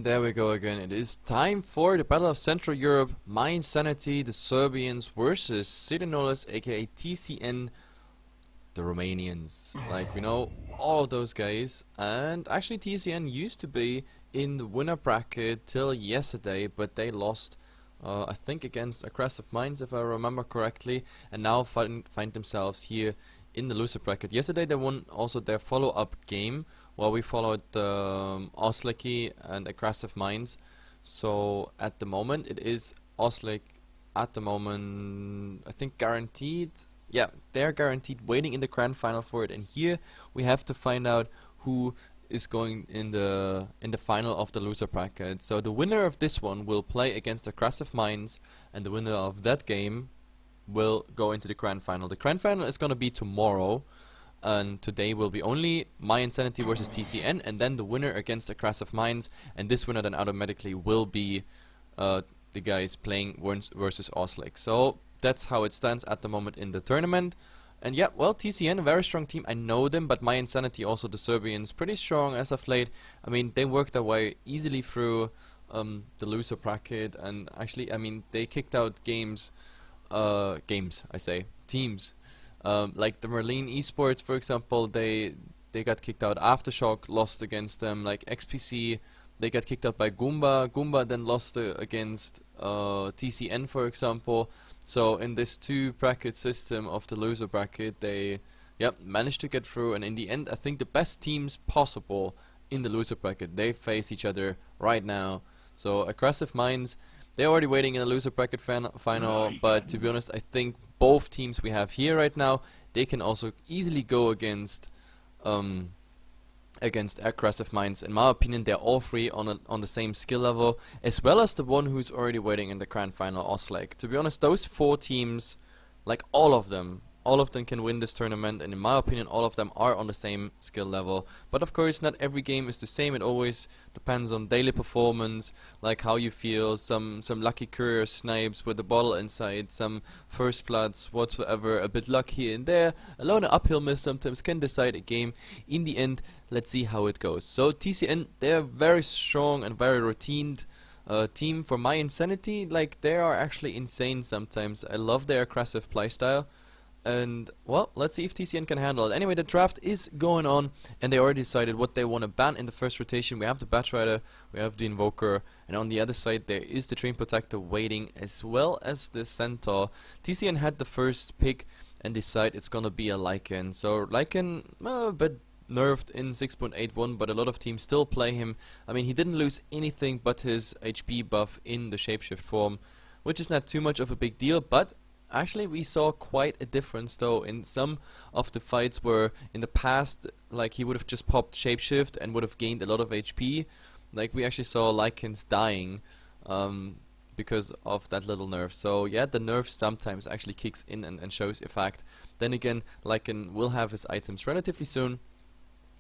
there we go again. It is time for the Battle of Central Europe. mYi Insanity, the Serbians versus Sidenolas, aka TCN, the Romanians. Like, we know all of those guys. And actually TCN used to be in the winner bracket till yesterday, but they lost, I think, against Aggressive Minds, if I remember correctly, and now find themselves here in the loser bracket. Yesterday they won also their follow-up game, while we followed Oslicky and Aggressive Minds. So at the moment it is Oslick at the moment, I think, guaranteed. Yeah, they're guaranteed waiting in the grand final for it, and here we have to find out who is going in the final of the loser bracket. So the winner of this one will play against Aggressive Minds, and the winner of that game will go into the grand final. The grand final is going to be tomorrow, and today will be only mYi Insanity versus TCN, and then the winner against Aggressive Minds, and this winner then automatically will be the guys playing versus Oslick. So that's how it stands at the moment in the tournament. And yeah, well, TCN, a very strong team, I know them, but mYi Insanity, also the Serbians, pretty strong as of late. I mean, they worked their way easily through the loser bracket, and actually, I mean, they kicked out teams. Like the Merlin Esports, for example, they got kicked out. Aftershock lost against them. Like XPC, they got kicked out by Goomba. Goomba then lost against TCN, for example. So in this two bracket system of the loser bracket, they managed to get through, and in the end I think the best teams possible in the loser bracket, they face each other right now. So Aggressive Minds, they're already waiting in the loser bracket final, but to be honest, I think both teams we have here right now, they can also easily go against Aggressive Minds. In my opinion, they're all three on the same skill level, as well as the one who's already waiting in the grand final, Oslick. To be honest, those four teams, like all of them can win this tournament, and in my opinion all of them are on the same skill level. But of course not every game is the same. It always depends on daily performance, like how you feel. Some lucky courier snipes with the bottle inside, some first bloods whatsoever, a bit luck here and there. Alone an uphill miss sometimes can decide a game. In the end, let's see how it goes. So TCN, they're very strong and very routined team. For mYi Insanity, like, they are actually insane sometimes. I love their aggressive playstyle. And, well, let's see if TCN can handle it. Anyway, the draft is going on, and they already decided what they want to ban in the first rotation. We have the Batrider, we have the Invoker, and on the other side there is the Dream Protector waiting, as well as the Centaur. TCN had the first pick and decide it's gonna be a Lycan. So Lycan, a bit nerfed in 6.81, but a lot of teams still play him. I mean, he didn't lose anything but his HP buff in the Shapeshift form, which is not too much of a big deal, but actually we saw quite a difference though in some of the fights where in the past, like, he would have just popped Shapeshift and would have gained a lot of HP. Like, we actually saw Lycans dying because of that little nerf. So yeah, the nerf sometimes actually kicks in and shows effect. Then again, Lycan will have his items relatively soon,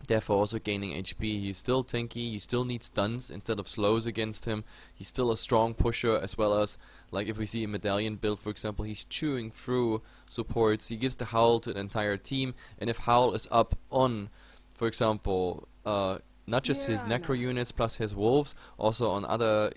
therefore also gaining HP. He's still tanky, you still need stuns instead of slows against him. He's still a strong pusher, as well as, like, if we see a medallion build, for example, he's chewing through supports. He gives the Howl to the entire team, and if Howl is up on, for example, not just his Necro units plus his Wolves, also on other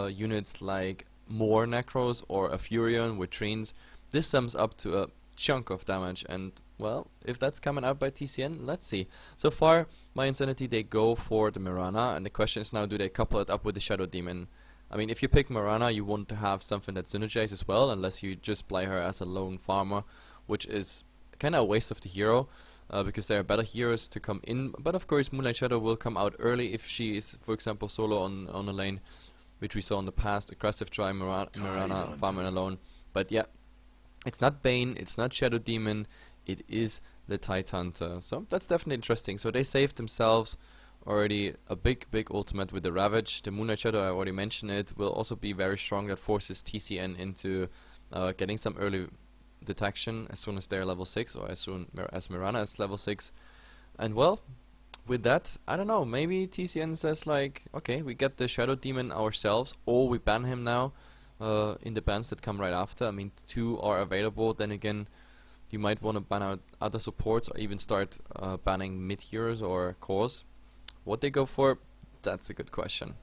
units like more Necros or a Furion with Treants, this sums up to a chunk of damage. And well, if that's coming out by TCN, let's see. So far, mYi Insanity, they go for the Mirana, and the question is now, do they couple it up with the Shadow Demon? I mean, if you pick Mirana, you want to have something that synergizes as well, unless you just play her as a lone farmer, which is kind of a waste of the hero, because there are better heroes to come in. But of course, Moonlight Shadow will come out early if she is, for example, solo on a lane, which we saw in the past. Aggressive try Mirana farming alone. But yeah, it's not Bane, it's not Shadow Demon, it is the Tidehunter. So that's definitely interesting. So they saved themselves already a big ultimate with the Ravage. The Moonlight Shadow, I already mentioned it, will also be very strong. That forces TCN into getting some early detection as soon as they're level 6, or as soon as Mirana is level 6. And well, with that, I don't know, maybe TCN says like, okay, we get the Shadow Demon ourselves, or we ban him now in the bans that come right after. I mean, 2 are available. Then again, you might want to ban out other supports, or even start banning mid-heroes or cores. What they go for, that's a good question.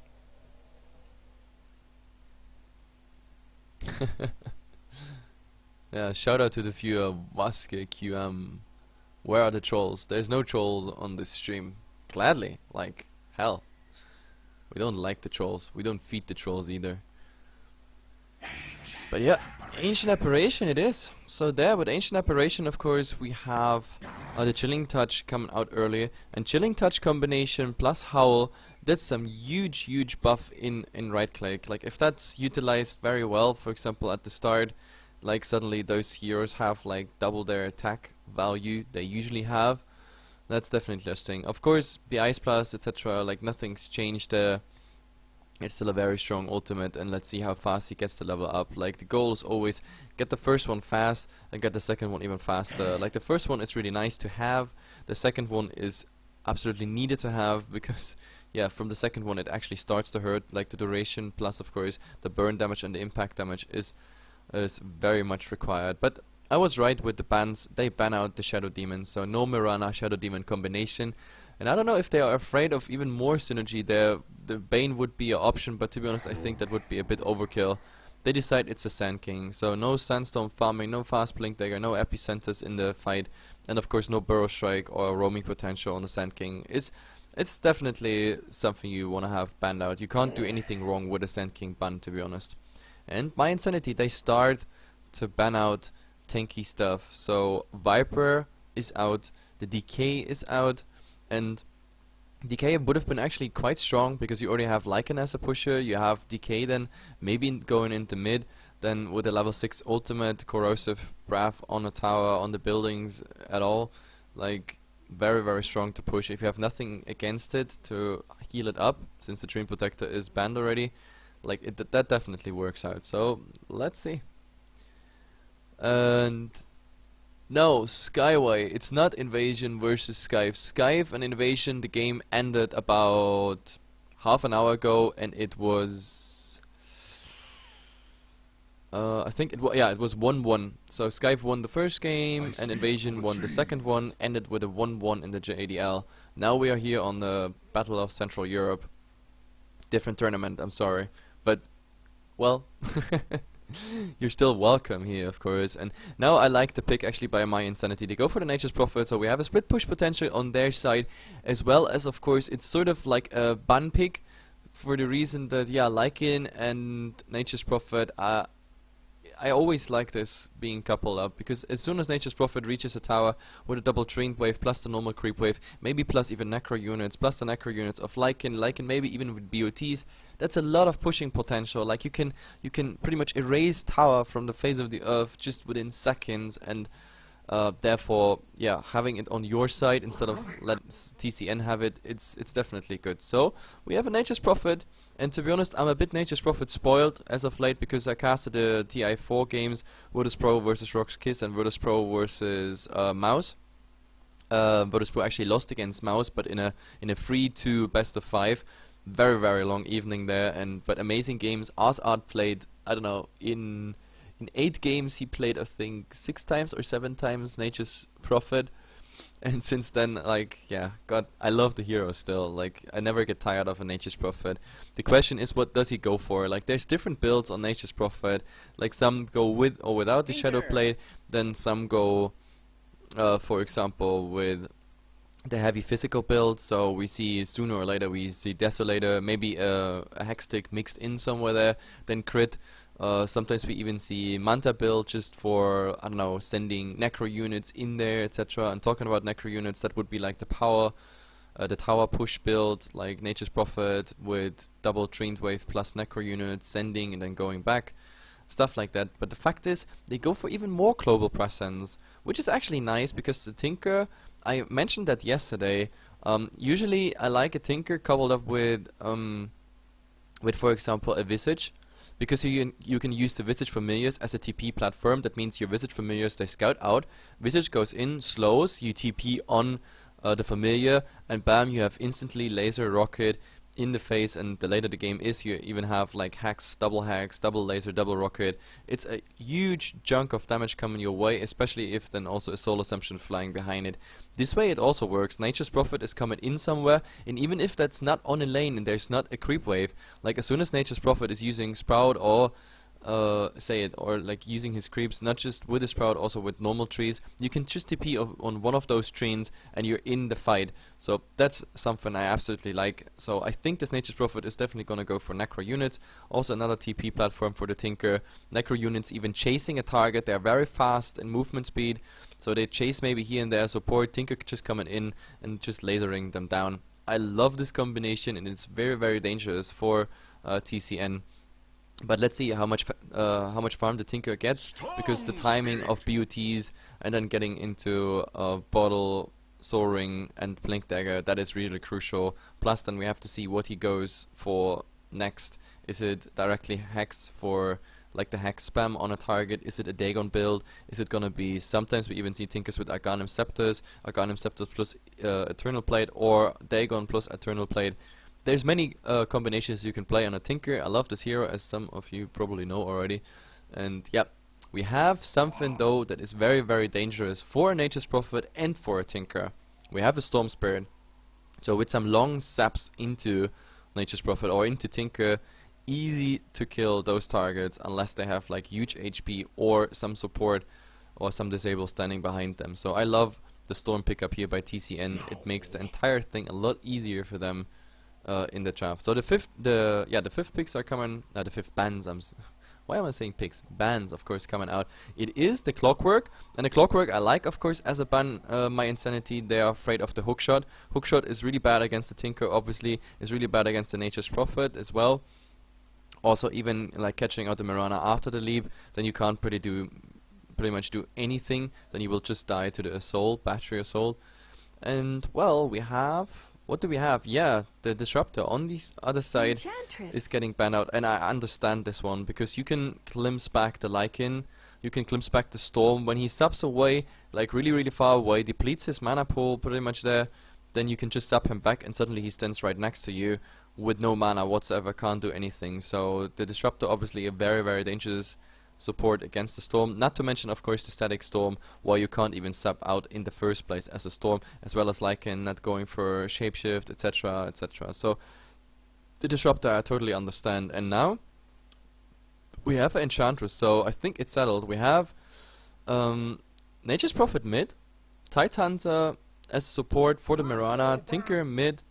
Yeah, shout out to the viewer Waske QM. Where are the trolls? There's no trolls on this stream. Gladly, like hell. We don't like the trolls. We don't feed the trolls either. But yeah, Ancient Apparition it is. So there, with Ancient Apparition, of course, we have the Chilling Touch coming out earlier. And Chilling Touch combination plus Howl, that's some huge buff in right click. Like, if that's utilized very well, for example, at the start, like suddenly those heroes have like double their attack value they usually have. That's definitely interesting. Of course, the Ice Plus, etc., like nothing's changed there. It's still a very strong ultimate, and let's see how fast he gets the level up. Like, the goal is always get the first one fast and get the second one even faster. Like, the first one is really nice to have. The second one is absolutely needed to have because, yeah, from the second one it actually starts to hurt. Like, the duration plus, of course, the burn damage and the impact damage is very much required. But I was right with the bans. They ban out the Shadow Demon, so no Mirana Shadow Demon combination. And I don't know if they are afraid of even more synergy there. The Bane would be an option, but to be honest, I think that would be a bit overkill. They decide it's a Sand King, so no Sandstorm farming, no fast Blink Dagger, no Epicenters in the fight, and of course no Burrow Strike or roaming potential on the Sand King. It's definitely something you want to have banned out. You can't do anything wrong with a Sand King ban, to be honest. And My Insanity, they start to ban out tanky stuff. So Viper is out, the Decay is out, and Decay would have been actually quite strong because you already have Lycan as a pusher, you have Decay then maybe going into mid, then with a level 6 ultimate, Corrosive Breath on a tower, on the buildings at all, like very strong to push. If you have nothing against it to heal it up, since the Dream Protector is banned already, like that definitely works out. So let's see. And no, Skyway, it's not Invasion versus Skyve. Skyve and Invasion, the game ended about half an hour ago, and it was I think it was, yeah, it was 1-1. So Skyve won the first game and Invasion won the second one, ended with a 1-1 in the JADL. Now we are here on the Battle of Central Europe. Different tournament, I'm sorry, but well, you're still welcome here, of course. And now I like the pick actually by My Insanity. They go for the Nature's Prophet, so we have a split push potential on their side, as well as, of course, it's sort of like a ban pick for the reason that, yeah, Lycan and Nature's Prophet, I always like this being coupled up, because as soon as Nature's Prophet reaches a tower with a double Trained Wave plus the normal Creep Wave, maybe plus even Necro units, plus the Necro units of Lycan maybe even with BOTs, that's a lot of pushing potential. Like, you can pretty much erase tower from the face of the earth just within seconds, and therefore, yeah, having it on your side instead of let TCN have it, it's definitely good. So we have a Nature's Prophet, and to be honest, I'm a bit Nature's Prophet spoiled as of late because I casted the TI4 games, Virtus Pro versus Rock's Kiss and Virtus Pro versus Mouse. Virtus Pro actually lost against Mouse, but in a 3-2 best of 5, very long evening there, but amazing games. Art played, I don't know, in 8 games he played, I think, 6 times or 7 times Nature's Prophet, and since then, like, yeah, God, I love the hero still. Like, I never get tired of a Nature's Prophet. The question is, what does he go for? Like, there's different builds on Nature's Prophet. Like, some go with or without the Shadow Blade, then some go, for example, with the heavy physical build. So we see sooner or later we see Desolator, maybe a Hextech mixed in somewhere there, then crit. Sometimes we even see Manta build just for, I don't know, sending Necro units in there, etc. And talking about Necro units, that would be like the tower push build, like Nature's Prophet with double Trained Wave plus Necro units, sending and then going back, stuff like that. But the fact is, they go for even more global presence, which is actually nice because the Tinker, I mentioned that yesterday, usually I like a Tinker coupled up with for example, a Visage. Because you can use the Visage Familiars as a TP platform. That means your Visage Familiars, they scout out, Visage goes in, slows, you TP on the Familiar, and bam, you have instantly laser rocket in the face, and the later the game is, you even have like hacks, double laser, double rocket. It's a huge chunk of damage coming your way, especially if then also a Soul Assumption flying behind it. This way it also works. Nature's Prophet is coming in somewhere, and even if that's not on a lane and there's not a creep wave, like as soon as Nature's Prophet is using Sprout or say it, or like using his creeps, not just with his Sprout, also with normal trees. You can just TP on one of those trees and you're in the fight. So that's something I absolutely like. So I think this Nature's Prophet is definitely gonna go for Necro units. Also another TP platform for the Tinker. Necro units even chasing a target, they're very fast in movement speed, so they chase maybe here and there support, Tinker just coming in and just lasering them down. I love this combination, and it's very, very dangerous for TCN. But let's see how much farm the Tinker gets, because the timing of BUTs and then getting into Bottle, Soaring and Blink Dagger, that is really crucial. Plus then we have to see what he goes for next. Is it directly Hex for like the Hex spam on a target? Is it a Dagon build? Is it gonna be, sometimes we even see Tinkers with Arcanum Scepters plus Eternal Plate, or Dagon plus Eternal Plate. There's many combinations you can play on a Tinker. I love this hero, as some of you probably know already. And yeah, we have something though that is very, very dangerous for a Nature's Prophet and for a Tinker. We have a Storm Spirit. So with some long saps into Nature's Prophet or into Tinker, easy to kill those targets unless they have like huge HP or some support or some disable standing behind them. So I love the Storm pickup here by TCN. It makes the entire thing a lot easier for them in the draft. So the fifth picks are coming. The fifth bans. Why am I saying picks? Bans, of course, coming out. It is the Clockwork, and the Clockwork I like, of course, as a ban. My Insanity, they are afraid of the Hookshot. Hookshot is really bad against the Tinker. Obviously, is really bad against the Nature's Prophet as well. Also, even like catching out the Mirana after the leap, then you can't pretty much do anything. Then you will just die to the Assault, Battery Assault. And well, we have. What do we have? Yeah, the Disruptor on the other side is getting banned out, and I understand this one, because you can glimpse back the Lycan, you can glimpse back the Storm. When he subs away, like really, really far away, depletes his mana pool pretty much there, then you can just sub him back and suddenly he stands right next to you with no mana whatsoever, can't do anything. So the Disruptor obviously a very, very dangerous support against the Storm, not to mention of course the static Storm, while you can't even sub out in the first place as a Storm, as well as Lycan not going for Shapeshift, etc, etc. So the Disruptor I totally understand. And now we have an Enchantress, so I think it's settled. We have Nature's Prophet mid, Tidehunter as support for the Mirana, Tinker mid.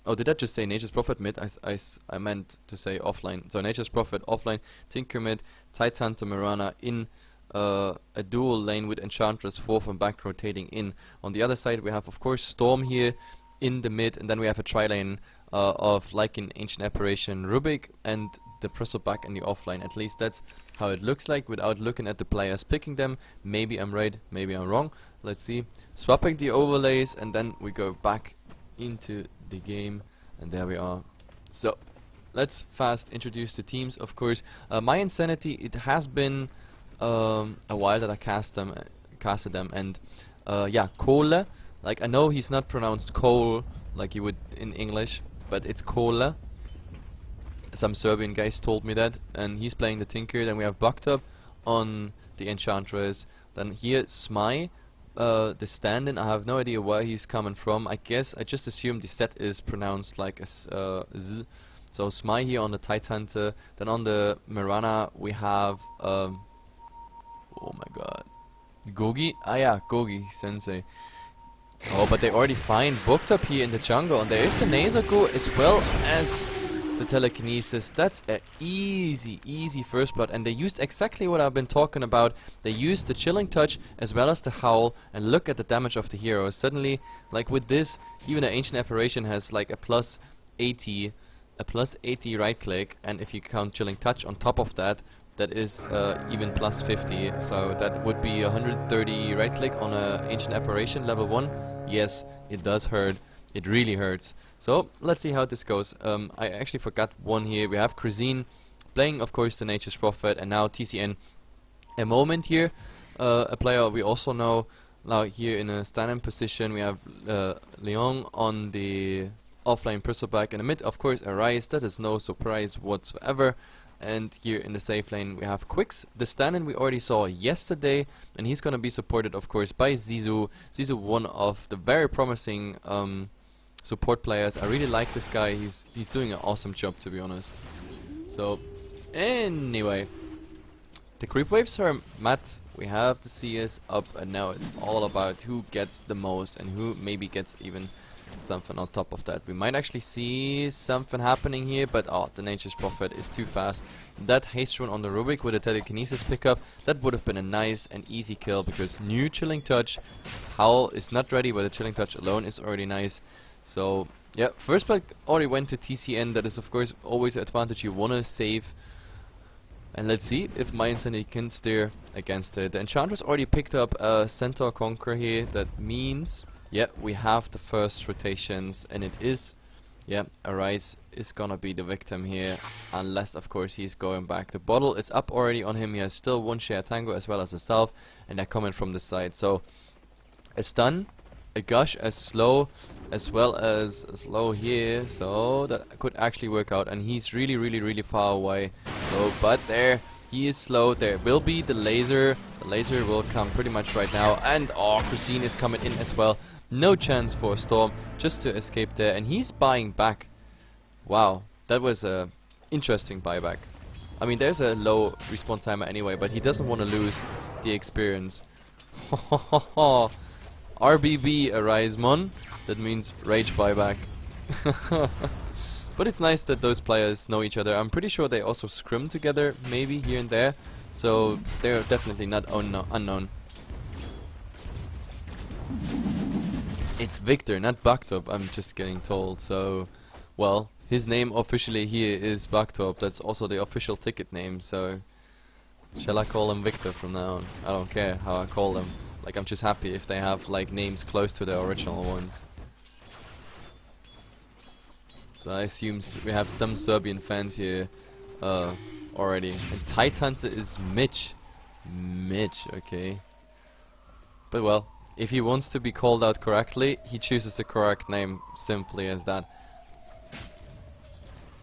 Oh, did I just say Nature's Prophet mid? I meant to say offline. So Nature's Prophet offline, Tinker mid, Tidehunter, Mirana in a dual lane with Enchantress forth and back rotating in. On the other side we have of course Storm here in the mid, and then we have a tri-lane of Lycan, Ancient Apparition, Rubik, and the Bristle back in the offline. At least that's how it looks like without looking at the players picking them. Maybe I'm right, maybe I'm wrong. Let's see. Swapping the overlays, and then we go back into the game, and there we are. So let's fast introduce the teams. Of course, my Insanity, it has been a while that I casted them, and yeah, Kole, like I know he's not pronounced Cole like you would in English, but it's Kole. Some Serbian guys told me that, and he's playing the Tinker. Then we have Bugtop on the Enchantress. Then here mYi, the stand-in. I have no idea where he's coming from. I guess I just assume the set is pronounced like a Z. So mYi here on the Tidehunter. Then on the Mirana we have oh my god, Gogi. Ah yeah, Gogi Sensei. Oh, but they already find Bugtop here in the jungle, and there is the Nasoku as well as the Telekinesis. That's a easy first blood, and they used exactly what I've been talking about. They used the Chilling Touch as well as the Howl, and look at the damage of the hero. Suddenly, like with this, even the Ancient Apparition has like a plus 80 right click, and if you count Chilling Touch on top of that, that is even plus 50, so that would be 130 right click on a Ancient Apparition level 1. Yes, it does hurt. It really hurts. So let's see how this goes. I actually forgot one here. We have Krazine playing, of course, the Nature's Prophet, and now TCN. A moment here, a player we also know. Now here in a stand-in position, we have Leon on the offlane Bristleback. In the mid, of course, Arise. That is no surprise whatsoever. And here in the safe lane we have Quix, the stand-in we already saw yesterday, and he's gonna be supported of course by Zizou. Zizou, one of the very promising support players. I really like this guy. He's doing an awesome job, to be honest. So Anyway, the creep waves are met. We have the CS up, and now it's all about who gets the most and who maybe gets even something on top of that. We might actually see something happening here, but oh, the Nature's Prophet is too fast. That haste run on the Rubik with a telekinesis pickup, that would have been a nice and easy kill, because new Chilling Touch. Howl is not ready, but the Chilling Touch alone is already nice. So yeah, first blood already went to TCN. That is of course always an advantage you wanna save. And let's see if mYi can steer against it. The Enchantress already picked up a Centaur Conqueror here. That means, yeah, we have the first rotations, and it is, yeah, Arise is gonna be the victim here, unless of course he's going back. The bottle is up already on him. He has still one share Tango as well as a Self, and they're coming from the side. So a stun, a gush, as slow as well as slow here, so that could actually work out. And he's really far away. So, but there he is slow. There will be the laser. The laser will come pretty much right now, and oh, Christine is coming in as well. No chance for a Storm, just to escape there, and he's buying back. Wow, that was a interesting buyback. I mean, there's a low respawn timer anyway, but he doesn't want to lose the experience. RBB Arise Mon. That means rage buyback. But it's nice that those players know each other. I'm pretty sure they also scrim together, maybe here and there. So they're definitely not unknown. It's Victor, not Bugtop, I'm just getting told. So, well, his name officially here is Bugtop. That's also the official ticket name. So, shall I call him Victor from now on? I don't care how I call them. Like, I'm just happy if they have like names close to the original ones. So I assume we have some Serbian fans here already. And Tidehunter is Mitch. Mitch, okay. But well, if he wants to be called out correctly, he chooses the correct name, simply as that.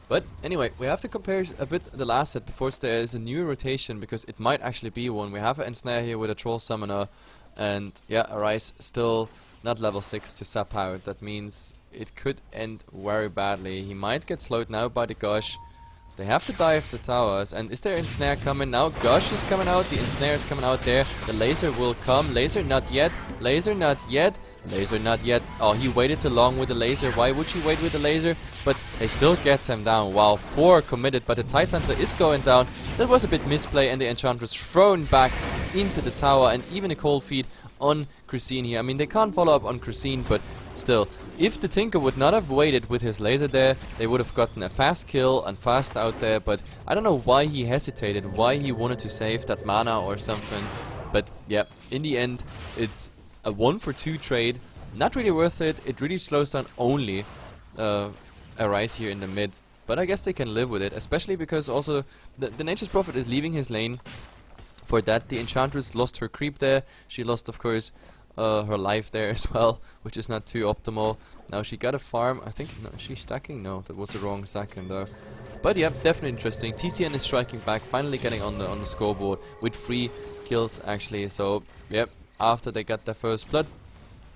But anyway, we have to compare a bit the last set before there is a new rotation, because it might actually be one. We have an Ensnare here with a Troll Summoner, and yeah, Arise still not level 6 to sap out. That means it could end very badly. He might get slowed now by the Gush. They have to dive the towers, and is there Ensnare coming now? Gush is coming out, the Ensnare is coming out there. The laser will come. Laser not yet. Laser not yet. Laser not yet. Oh, he waited too long with the laser. Why would you wait with the laser? But they still get him down. Wow, 4 committed, but the Tidehunter is going down. That was a bit misplay, and the Enchantress thrown back into the tower, and even a cold feed on Christine here. I mean, they can't follow up on Christine, but still, if the Tinker would not have waited with his laser there, they would have gotten a fast kill and fast out there. But I don't know why he hesitated, why he wanted to save that mana or something. But yeah, in the end, it's a 1 for 2 trade. Not really worth it. It really slows down only Arise here in the mid. But I guess they can live with it, especially because also the Nature's Prophet is leaving his lane. For that, the Enchantress lost her creep there. She lost, of course, her life there as well, which is not too optimal. Now she got a farm. I think no, she's stacking. No, that was the wrong second though. But yeah, definitely interesting. TCN is striking back, finally getting on the scoreboard with 3 kills actually. So yep, after they got their first blood,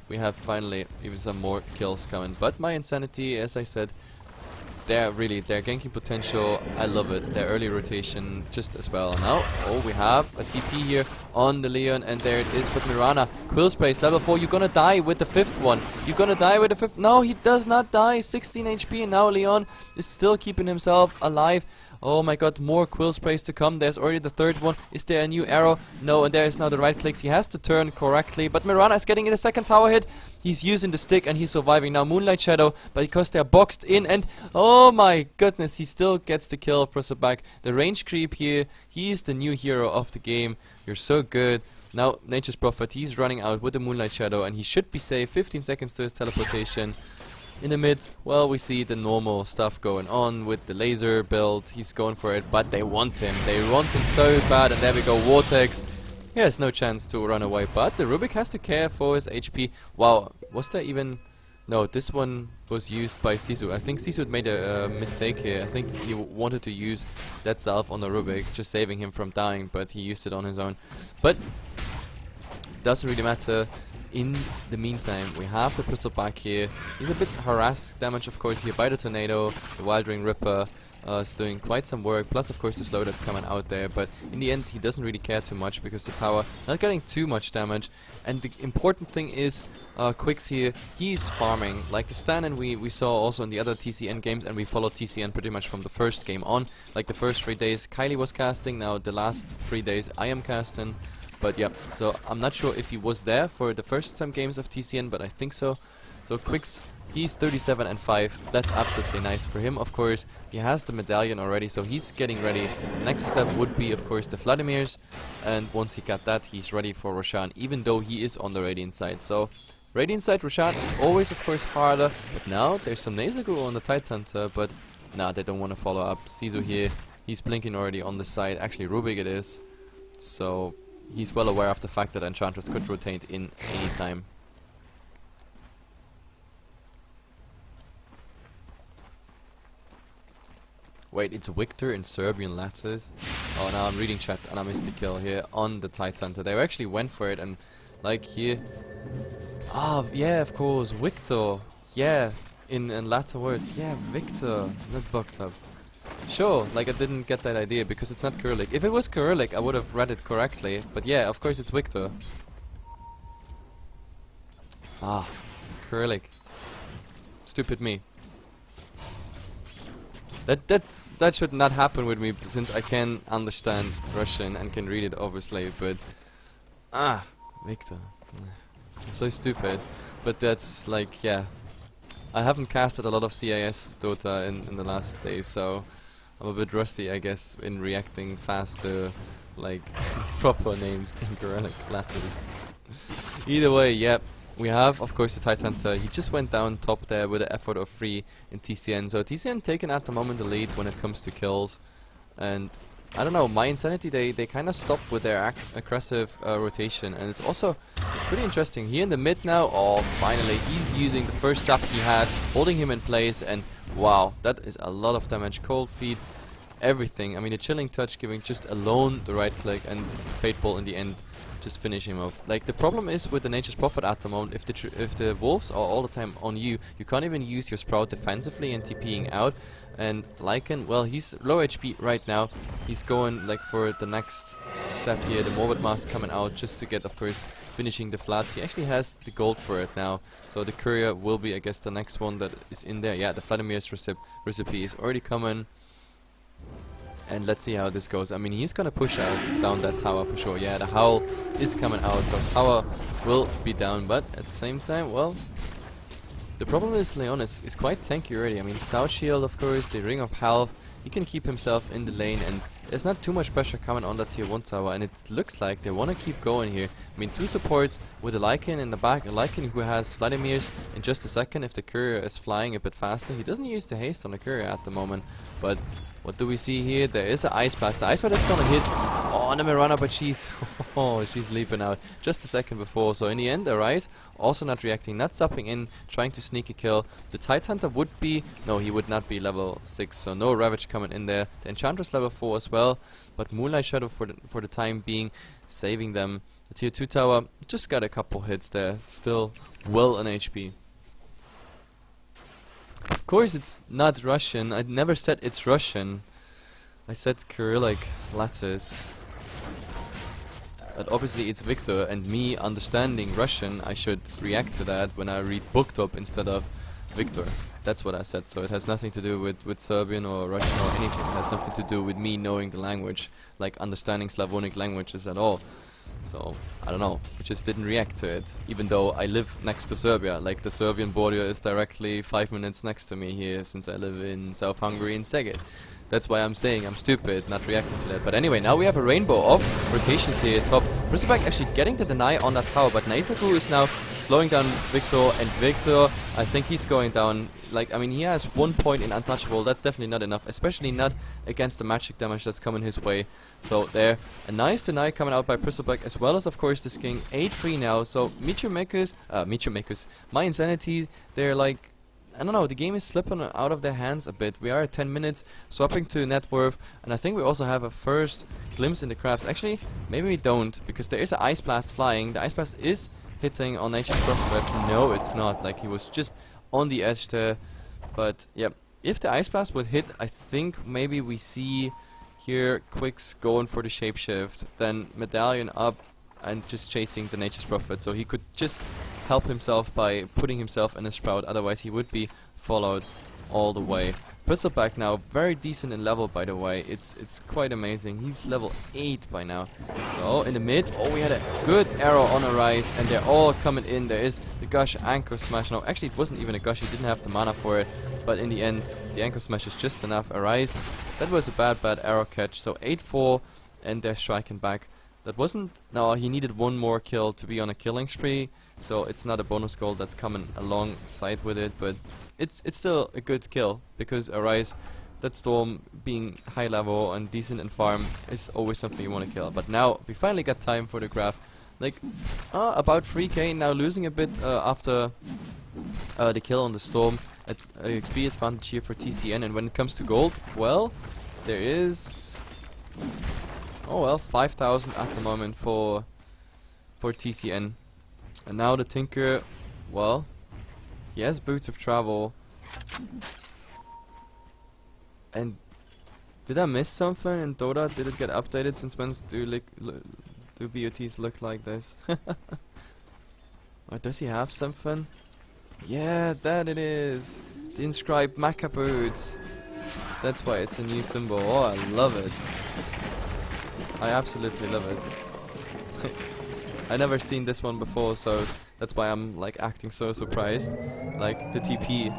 we have finally even some more kills coming. But mYi, as I said, they're ganking potential. I love it. Their early rotation just as well. Now, oh, we have a TP here on the Leon, and there it is. But Mirana, Quill Sprays, level 4. You're gonna die with the 5th one. You're gonna die with the 5th. No, he does not die. 16 HP, and now Leon is still keeping himself alive. Oh my god, more Quill Sprays to come. There's already the 3rd one. Is there a new arrow? No, and there is now the right clicks. He has to turn correctly, but Mirana is getting in the 2nd tower hit. He's using the stick and he's surviving now. Moonlight Shadow, but because they're boxed in, and oh my goodness, he still gets the kill. Press it back. The range creep here, he's the new hero of the game. You're so good. Now, Nature's Prophet, he's running out with the Moonlight Shadow, and he should be safe. 15 seconds to his teleportation. In the mid, well, we see the normal stuff going on with the laser build. He's going for it, but they want him. They want him so bad, and there we go, Vortex. He has no chance to run away, but the Rubik has to care for his HP. Wow, was there even... No, this one was used by Sisu. I think Sisu made a mistake here. I think he wanted to use that self on the Rubik, just saving him from dying, but he used it on his own. But doesn't really matter. In the meantime, we have the pistol back here. He's a bit harassed damage, of course, here by the Tornado, the Wild Ring Ripper. is doing quite some work, plus of course the slow that's coming out there, but in the end he doesn't really care too much because the tower not getting too much damage. And the important thing is Quicks here, he's farming. Like the stand-in we saw also in the other TCN games, and we followed TCN pretty much from the first game on. Like the first 3 days Kylie was casting, now the last 3 days I am casting. But yeah, so I'm not sure if he was there for the first some games of TCN, but I think so. So Quicks, he's 37 and 5. That's absolutely nice for him. Of course, he has the medallion already, so he's getting ready. Next step would be, of course, the Vladimirs, and once he got that, he's ready for Roshan, even though he is on the Radiant side. So Radiant side Roshan is always, of course, harder. But now there's some Nazgul on the Tidehunter, but nah, they don't want to follow up. Sisu here, he's blinking already on the side. Actually, Rubik it is. So he's well aware of the fact that Enchantress could rotate in any time. Wait, it's Victor in Serbian Latsis? Oh, now I'm reading chat and I missed the kill here on the Tidehunter. They actually went for it, and like here... Ah, yeah, of course, Victor. Yeah, in Latin words. Yeah, Victor, not bugged up. Sure, like I didn't get that idea because it's not Kyrillic. If it was Kyrillic, I would have read it correctly. But yeah, of course it's Victor. Ah, Kyrillic. Stupid me. That should not happen with me, since I can understand Russian and can read it obviously, but Victor. I'm so stupid. But that's like, yeah. I haven't casted a lot of CIS Dota in the last days, so I'm a bit rusty, I guess, in reacting fast to like proper names in Cyrillic letters. Either way, yeah. We have, of course, the Tidehunter. He just went down top there with an effort of 3 in TCN. So TCN taking at the moment the lead when it comes to kills. And I don't know, mYi, they kind of stopped with their aggressive rotation. And it's pretty interesting. Here in the mid now, oh, finally, he's using the first sap he has, holding him in place. And wow, that is a lot of damage. Cold feet, everything. I mean, a chilling touch giving just alone the right click, and Fate Ball in the end just finish him off. Like the problem is with the Nature's Prophet at the moment, if the wolves are all the time on you, you can't even use your Sprout defensively and TPing out. And Lycan, well, he's low HP right now. He's going like for the next step here, the Morbid Mask coming out just to get, of course, finishing the flats. He actually has the gold for it now, so the courier will be, I guess, the next one that is in there. Yeah, the Vladimir's recipe is already coming. And let's see how this goes. I mean, he's gonna push out down that tower for sure. Yeah, the Howl is coming out, so tower will be down. But at the same time, well, the problem is Leon is quite tanky already. I mean, Stout Shield, of course, the Ring of Health. He can keep himself in the lane, and there's not too much pressure coming on that tier 1 tower, and it looks like they want to keep going here. I mean, 2 supports with a Lycan in the back, a Lycan who has Vladimir's in just a second if the courier is flying a bit faster. He doesn't use the haste on the courier at the moment, but what do we see here? There is an Ice Blast. The Ice Blast is gonna hit on the Mirana, but she's she's leaping out just a second before. So in the end, Arise also not reacting, not stopping in, trying to sneak a kill. The Tidehunter would be, no, he would not be level 6, so no Ravage coming in there. The Enchantress level 4 as well, but Moonlight Shadow for the time being saving them. The tier 2 tower just got a couple hits there, still well on HP. Of course it's not Russian. I never said it's Russian. I said Cyrillic letters. But obviously it's Victor, and me understanding Russian, I should react to that when I read booked up instead of Victor. That's what I said. So it has nothing to do with Serbian or Russian or anything. It has something to do with me knowing the language, like understanding Slavonic languages at all. So, I don't know, I just didn't react to it, even though I live next to Serbia. Like, the Serbian border is directly 5 minutes next to me here, since I live in South Hungary in Szeged. That's why I'm saying I'm stupid, not reacting to that. But anyway, now we have a rainbow of rotations here top. Bristleback actually getting the deny on that tower, but Naisaku is now slowing down Victor, and Victor, I think he's going down. Like, I mean, he has 1 point in Untouchable. That's definitely not enough, especially not against the magic damage that's coming his way. So there, a nice deny coming out by Bristleback, as well as, of course, this king 8-3 now. So Meteor Makers, mYi, they're like, I don't know, the game is slipping out of their hands a bit. We are at 10 minutes, swapping to net worth, and I think we also have a first glimpse in the crafts. Actually, maybe we don't, because there is an Ice Blast flying. The Ice Blast is hitting on Nature's Prophet. No, it's not. Like, he was just on the edge there. But, yep, if the Ice Blast would hit, I think maybe we see here Quicks going for the shapeshift, then Medallion up and just chasing the Nature's Prophet, so he could just help himself by putting himself in a Sprout, otherwise he would be followed all the way. Bristleback now, very decent in level, by the way. It's quite amazing. He's level 8 by now. So in the mid, oh, we had a good arrow on a rise, and they're all coming in. There is the Gush Anchor Smash. No, actually it wasn't even a Gush. He didn't have the mana for it, but in the end, the Anchor Smash is just enough. A rise. That was a bad arrow catch. So 8-4, and they're striking back. That wasn't... No, he needed one more kill to be on a killing spree, so it's not a bonus goal that's coming alongside with it, but it's still a good kill, because Arise, that Storm being high level and decent in farm is always something you want to kill. But now we finally got time for the graph, like about 3k, now losing a bit after the kill on the Storm. At XP advantage here for TCN, and when it comes to gold, well, there is... Oh well, 5,000 at the moment for TCN. And now the Tinker, well, he has Boots of Travel. And did I miss something in Dota? Did it get updated since when do BOTs look like this? Or does he have something? Yeah, that it is. The inscribed Mecha Boots. That's why it's a new symbol. Oh, I love it. I absolutely love it. I never seen this one before, so that's why I'm like acting so surprised. Like the TP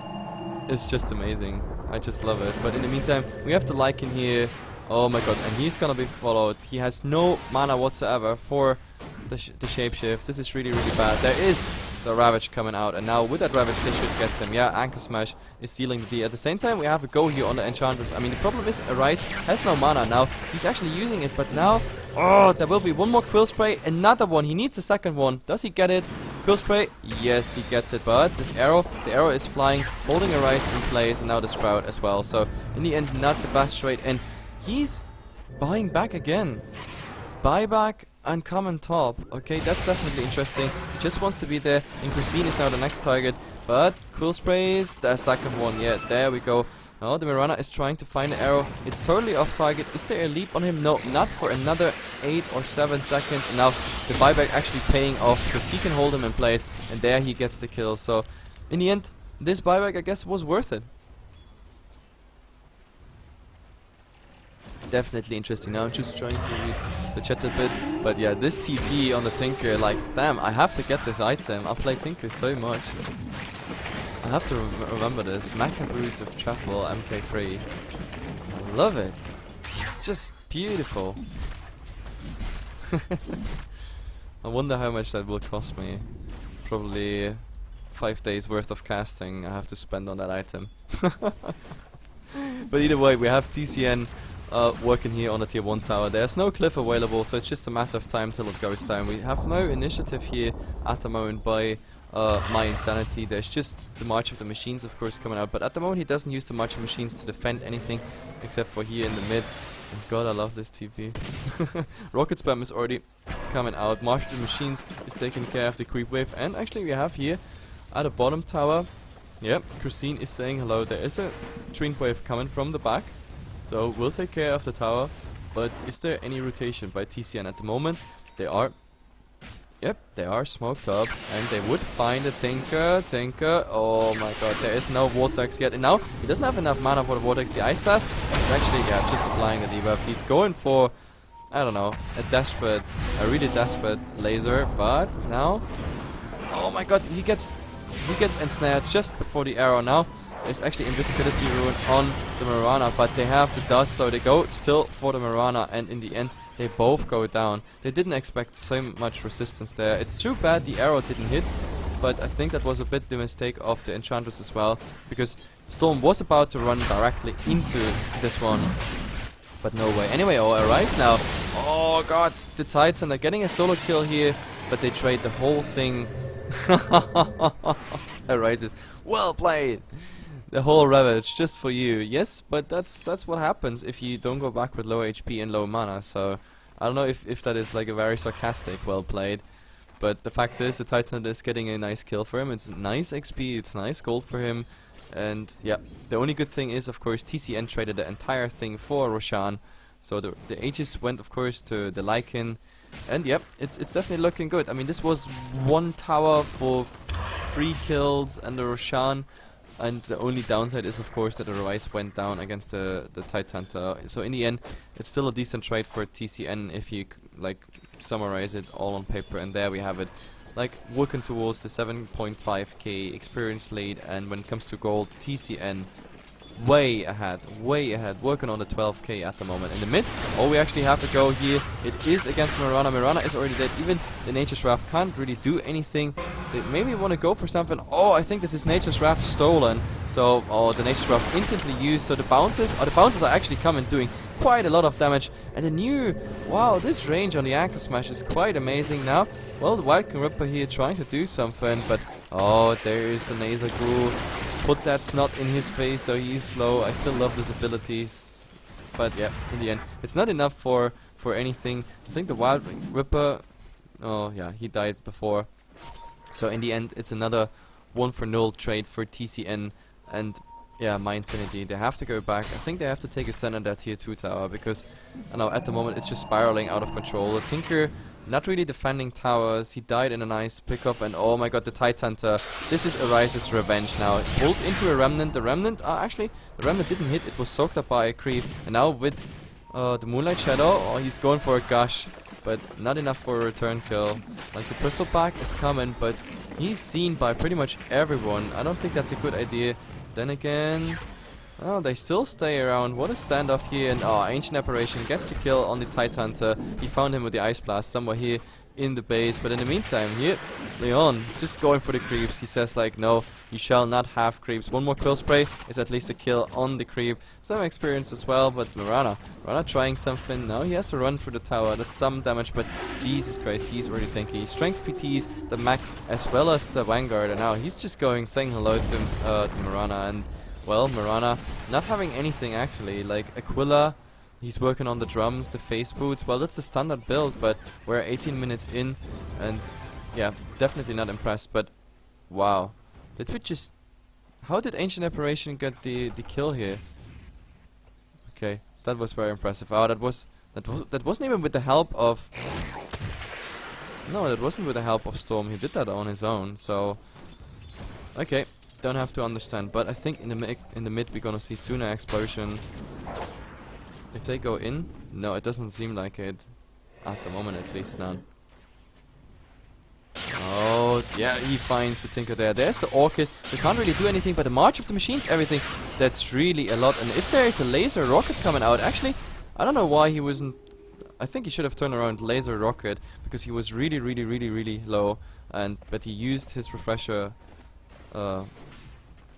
is just amazing. I just love it. But in the meantime, we have the Lycan here. Oh my god, and he's gonna be followed. He has no mana whatsoever for the shapeshift. This is really bad. There is the Ravage coming out, and now with that Ravage they should get him. Yeah, Anchor Smash is sealing the D. At the same time we have a go here on the Enchantress. I mean, the problem is Arise has no mana now. He's actually using it, but now, oh, there will be one more Quill Spray, another one. He needs a second one. Does he get it? Quill Spray? Yes, he gets it, but this arrow, the arrow is flying, holding Arise in place, and now the Sprout as well. So in the end, not the best trade, and he's buying back again. Buyback and come on top. Okay, that's definitely interesting. He just wants to be there, and Christine is now the next target. But Quill Sprays, the second one. Yeah, there we go. Oh, the Mirana is trying to find the arrow. It's totally off target. Is there a leap on him? No, not for another 8 or 7 seconds. And now the buyback actually paying off, because he can hold him in place, and there he gets the kill. So in the end, this buyback, I guess, was worth it. Definitely interesting. Now I'm just trying to read the chat a bit, but yeah, this TP on the Tinker, like, damn, I have to get this item. I play Tinker so much. I have to remember this. Mecha Boots of Chapel, MK3. I love it. It's just beautiful. I wonder how much that will cost me. Probably 5 days worth of casting I have to spend on that item. But either way, we have TCN working here on the tier 1 tower. There's no cliff available, so it's just a matter of time till it goes down. We have no initiative here at the moment by my Insanity. There's just the March of the Machines, of course, coming out, but at the moment he doesn't use the March of Machines to defend anything except for here in the mid. And god, I love this TP. Rocket Spam is already coming out. March of the Machines is taking care of the creep wave, and actually we have here at the bottom tower, yep, Christine is saying hello. There is a Train Wave coming from the back, so we'll take care of the tower. But is there any rotation by TCN at the moment? They are. Yep, they are smoked up, and they would find a Tinker. Oh my god, there is no Vortex yet. And now he doesn't have enough mana for the Vortex. The Ice Blast is actually, yeah, just applying the debuff. He's going for, I don't know, a really desperate laser. But now, oh my god, he gets ensnared just before the arrow. Now there's actually invisibility rune on the Mirana, but they have the dust, so they go still for the Mirana, and in the end they both go down. They didn't expect so much resistance there. It's too bad the arrow didn't hit, but I think that was a bit the mistake of the Enchantress as well, because Storm was about to run directly into this one, but no way. Anyway, Arise now. Oh god, the Titan are getting a solo kill here, but they trade the whole thing. Arises. Well played! The whole Ravage just for you. Yes, but that's what happens if you don't go back with low HP and low mana. So I don't know if that is like a very sarcastic well played, but the fact is the Titan is getting a nice kill for him. It's nice XP, it's nice gold for him, And yeah, the only good thing is, of course, TCN traded the entire thing for Roshan. So the Aegis went, of course, to the Lycan. And yep, it's definitely looking good. I mean, this was one tower for 3 kills and the Roshan. And the only downside is, of course, that the Rise went down against the Tidehunter. So in the end, it's still a decent trade for TCN if you like summarize it all on paper. And there we have it, like working towards the 7.5k experience lead. And when it comes to gold, TCN way ahead, working on the 12k at the moment. In the mid, all we actually have to go here, it is against Mirana. Mirana is already dead. Even the Nature's Wrath can't really do anything. They maybe want to go for something. Oh, I think this is Nature's Wrath stolen. So, oh, the Nature's Wrath instantly used. So the bounces are actually coming, doing quite a lot of damage. And the new, wow, this range on the Anchor Smash is quite amazing now. Well, the Wild King Ripper here trying to do something, but oh, there is the Nasal Ghoul. Put that snot in his face, so he's slow. I still love his abilities, but yeah, in the end, it's not enough for anything. I think the Wild Ripper, oh yeah, he died before. So in the end, it's another 1-for-0 trade for TCN, and yeah, my Insanity. They have to go back. I think they have to take a stand on that tier 2 tower, because I know at the moment it's just spiraling out of control. The Tinker not really defending towers. He died in a nice pickup, and oh my god, the Tidehunter. This is Arise's revenge now. Pulled into a Remnant. The Remnant, actually, the Remnant didn't hit. It was soaked up by a creep. And now with the Moonlight Shadow, oh, he's going for a gush, but not enough for a return kill. Like, the Bristleback is coming, but he's seen by pretty much everyone. I don't think that's a good idea. Then again, oh, they still stay around. What a standoff here. And oh, Ancient Apparition gets the kill on the Tidehunter. He found him with the Ice Blast somewhere here in the base. But in the meantime, here, Leon just going for the creeps. He says like, no, you shall not have creeps. One more Quill Spray is at least a kill on the creep. Some experience as well, but Mirana trying something. Now he has to run through the tower. That's some damage, but Jesus Christ, he's already tanky. Strength PTs, the Mech, as well as the Vanguard. And now he's just saying hello to Mirana. And well, Mirana not having anything actually, like Aquila, he's working on the drums, the face boots. Well, that's the standard build, but we're 18 minutes in, and yeah, definitely not impressed. But wow, did we just, how did Ancient Apparition get the kill here? Okay, that was very impressive. Oh, that wasn't even with the help of, no, that wasn't with the help of Storm. He did that on his own. So okay. Don't have to understand, but I think in the mid we're gonna see Suna Explosion. If they go in, no, it doesn't seem like it at the moment, at least none. Oh yeah, he finds the Tinker there. There's the Orchid. We can't really do anything, but the March of the Machines, everything. That's really a lot. And if there is a laser rocket coming out, actually, I don't know why he wasn't. I think he should have turned around laser rocket because he was really low. But he used his refresher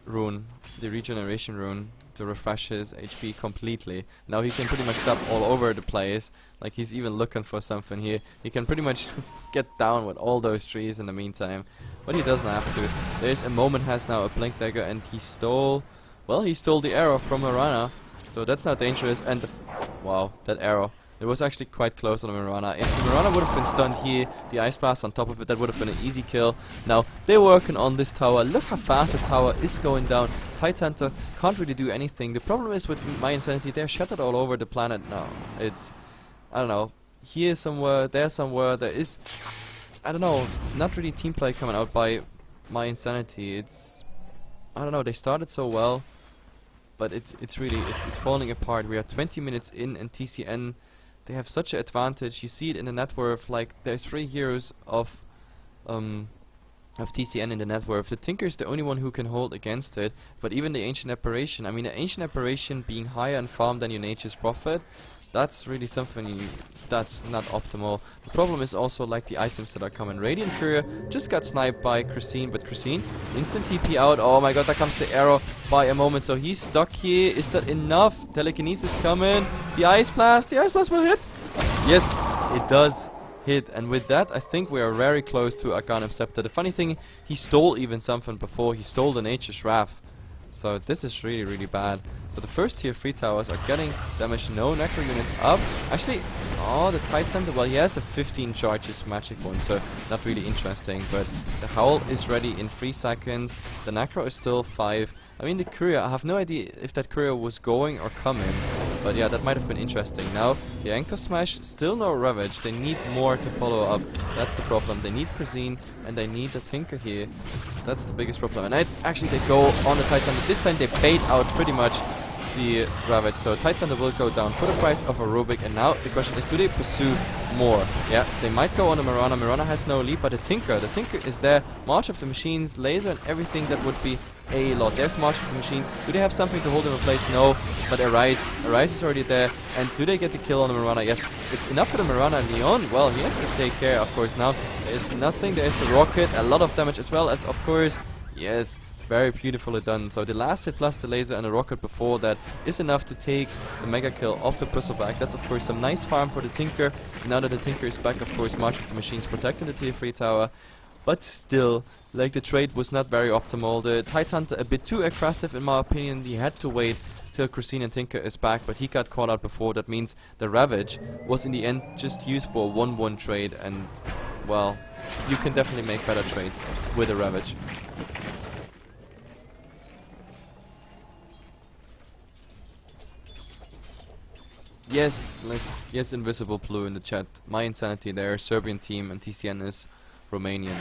rune, the regeneration rune, to refresh his HP completely. Now he can pretty much stop all over the place. Like, he's even looking for something here. He can pretty much get down with all those trees in the meantime, but he doesn't have to. There's a Moment has now a Blink Dagger, and he stole, well, he stole the arrow from Mirana, so that's not dangerous. And wow, that arrow. It was actually quite close on Mirana. If Mirana would have been stunned here, the Ice Blast on top of it, that would have been an easy kill. Now, they're working on this tower. Look how fast the tower is going down. Tidehunter can't really do anything. The problem is with my Insanity, they're shattered all over the planet now. It's, I don't know, here somewhere, there is, I don't know, not really team play coming out by my Insanity. It's, I don't know, they started so well, but it's really, it's falling apart. We are 20 minutes in, and TCN, they have such an advantage. You see it in the net worth. Like, there's 3 heroes of TCN in the net worth. The Tinker is the only one who can hold against it. But even the Ancient Apparition, I mean, the Ancient Apparition being higher in farm than your Nature's Prophet, that's really something that's not optimal. The problem is also like the items that are coming. Radiant Courier just got sniped by Christine, but Christine instant TP out. Oh my god, there comes the arrow by a Moment, so he's stuck here. Is that enough? Telekinesis coming. The Ice Blast will hit. Yes, it does hit, and with that I think we are very close to Arcanum Scepter. The funny thing, he stole even something before. He stole the Nature's Wrath. So this is really bad. So the first tier 3 towers are getting damaged. No necro units up. Actually, oh, the Tide Center, well, he has a 15 charges magic one, so not really interesting. But the Howl is ready in 3 seconds. The necro is still 5. I mean, the courier, I have no idea if that courier was going or coming. But yeah, that might have been interesting. Now, the Anchor Smash, still no Ravage. They need more to follow up. That's the problem. They need Cuisine, and they need the Tinker here. That's the biggest problem. And actually, they go on the Tide Thunder. This time, they bait out pretty much the Ravage. So Tide Thunder will go down for the price of a Rubik. And now, the question is, do they pursue more? Yeah, they might go on the Mirana. Mirana has no lead, but the Tinker is there. March of the Machines, Laser, and everything that would be a lot. There's March of the Machines. Do they have something to hold in place? No. But Arise is already there. And do they get the kill on the Mirana? Yes. It's enough for the Mirana. Leon, well, he has to take care, of course. Now, there's nothing. There's the Rocket. A lot of damage as well as, of course, yes, very beautifully done. So the last hit plus the Laser and the Rocket before that is enough to take the mega kill off the Bristleback. That's, of course, some nice farm for the Tinker. Now that the Tinker is back, of course, March of the Machines protecting the tier 3 tower. But still, like, the trade was not very optimal. The Tide Hunter a bit too aggressive in my opinion. He had to wait till Christine and Tinker is back, but he got caught out before. That means the Ravage was in the end just used for a 1-1 trade, and well, you can definitely make better trades with a Ravage. Yes, like, yes, Invisible Blue in the chat. My Insanity there, Serbian team, and TCN is Romanian.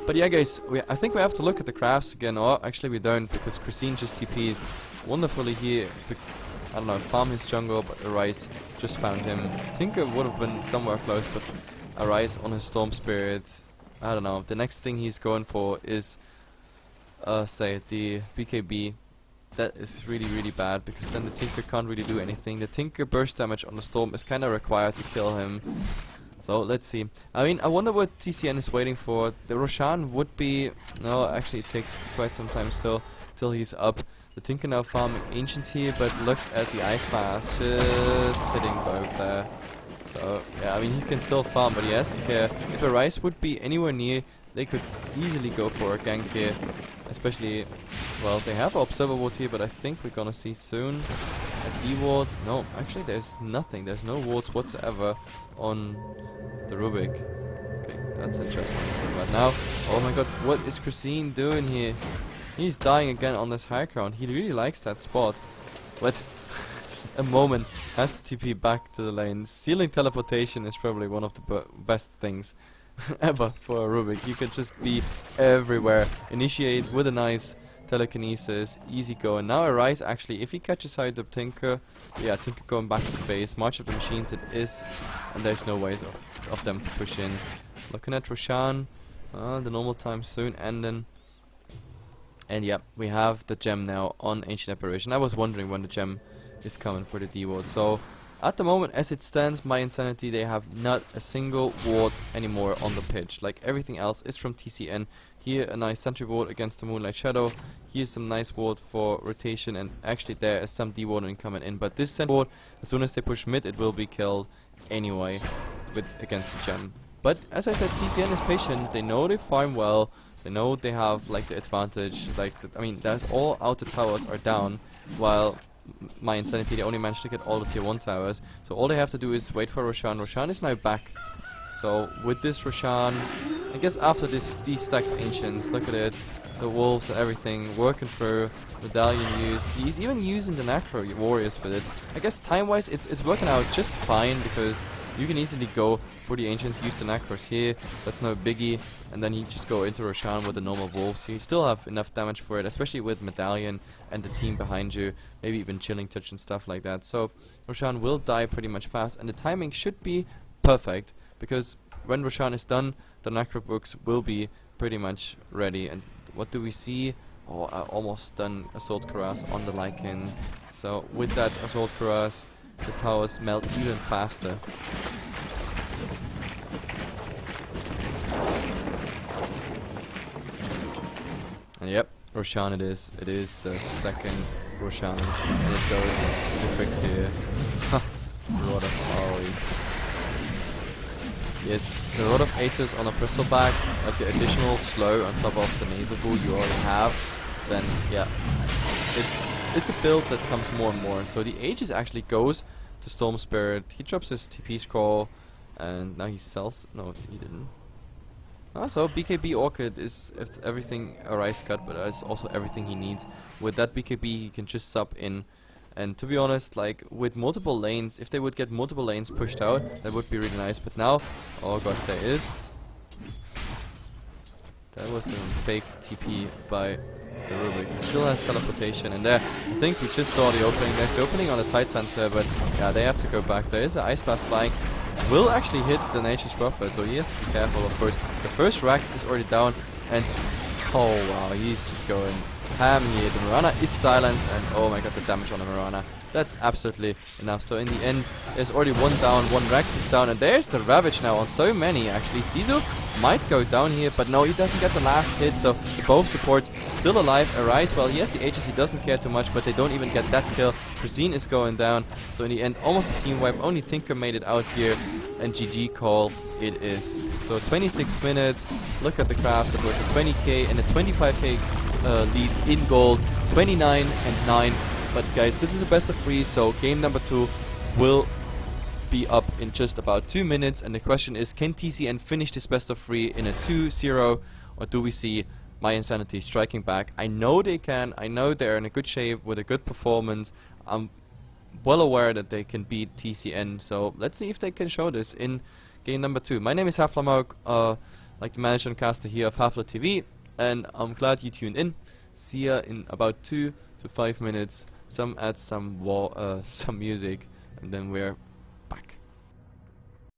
But yeah, guys, I think we have to look at the crafts again. Or actually we don't, because Christine just TP'd wonderfully here to, I don't know, farm his jungle, but Arise just found him. Tinker would have been somewhere close, but Arise on his Storm Spirit, I don't know. The next thing he's going for is, say, the BKB. That is really, really bad, because then the Tinker can't really do anything. The Tinker burst damage on the Storm is kind of required to kill him. So let's see. I mean, I wonder what TCN is waiting for. The Roshan would be... No, actually it takes quite some time still till he's up. The Tinker now farming Ancients here, but look at the Ice Pass just hitting both there. So yeah, I mean, he can still farm, but he has to care. If a Rice would be anywhere near, they could easily go for a gank here. Especially, well, they have an Observer Ward here, but I think we're gonna see soon a D Ward. No, actually there's nothing. There's no wards whatsoever on the Rubik. Okay, that's interesting. So, but now, oh my god, what is Christine doing here? He's dying again on this high ground. He really likes that spot. But a moment has to TP back to the lane. Stealing teleportation is probably one of the best things ever for a Rubik. You can just be everywhere. Initiate with a nice telekinesis, easy go. And now Arise actually, if he catches out the Tinker, yeah, Tinker going back to base. March of the Machines it is, and there's no ways of them to push in. Looking at Roshan, the normal time soon ending. And yeah, we have the gem now on Ancient Apparition. I was wondering when the gem is coming for the D ward. So at the moment, as it stands, my Insanity, they have not a single ward anymore on the pitch. Like, everything else is from TCN. Here, a nice sentry ward against the Moonlight Shadow. Here's some nice ward for rotation, and actually there is some D warding coming in. But this sentry ward, as soon as they push mid, it will be killed anyway against the gem. But as I said, TCN is patient. They know they farm well. They know they have like the advantage. Like, I mean, there's all outer towers are down, while my Insanity, they only managed to get all the tier 1 towers. So all they have to do is wait for Roshan. Roshan is now back. So with this Roshan, I guess after these stacked Ancients, look at it, the wolves and everything, working through, Medallion used. He's even using the Necro Warriors with it. I guess time-wise, it's working out just fine, because you can easily go for the Ancients, use the Necros here, that's no biggie, and then you just go into Roshan with the normal wolves. So you still have enough damage for it, especially with Medallion and the team behind you, maybe even Chilling Touch and stuff like that. So Roshan will die pretty much fast, and the timing should be perfect, because when Roshan is done, the Necro books will be pretty much ready. And what do we see? Oh, I almost done Assault Cuirass on the Lycan. So with that Assault Cuirass, the towers melt even faster. And yep, Roshan it is. It is the second Roshan. And it goes to fix here. Rod of Ari. Yes, the Rod of Aetos on a Bristleback, like the additional slow on top of the Nasal Bull you already have, then yeah, it's it's a build that comes more and more. So the Aegis actually goes to Storm Spirit. He drops his TP scroll, and now he sells. No, he didn't. So BKB Orchid is everything a Rice cut, but it's also everything he needs. With that BKB, he can just sub in. And to be honest, like with multiple lanes, if they would get multiple lanes pushed out, that would be really nice. But now, oh god, that was a fake TP by the Rubik. He still has teleportation, and there, I think we just saw the opening. There's the opening on the Titan there, but yeah, they have to go back. There is an Ice Blast flying. Will actually hit the Nature's Prophet, so he has to be careful, of course. The first Rax is already down, and oh wow, he's just going ham here. The Mirana is silenced, and oh my god, the damage on the Mirana. That's absolutely enough. So in the end, there's already one down, one Rax is down, and there's the Ravage now on so many actually. Sisu might go down here, but no, he doesn't get the last hit, so both supports still alive. Arise, well, he has the Aegis, he doesn't care too much, but they don't even get that kill. Chrisine is going down, so in the end, almost a team wipe. Only Tinker made it out here, and GG call it is. So 26 minutes, look at the crafts, that was a 20k and a 25k lead in gold, 29 and 9. But guys, this is a best of 3, so game number 2 will be up in just about 2 minutes, and the question is, can TCN finish this best of 3 in a 2-0, or do we see mYi Insanity striking back? I know they can, I know they're in a good shape with a good performance. I'm well aware that they can beat TCN, so let's see if they can show this in game number 2. My name is Haflamok, like the manager and caster here of Hafla TV, and I'm glad you tuned in. See ya in about 2 to 5 minutes. Some ads, some music, and then we're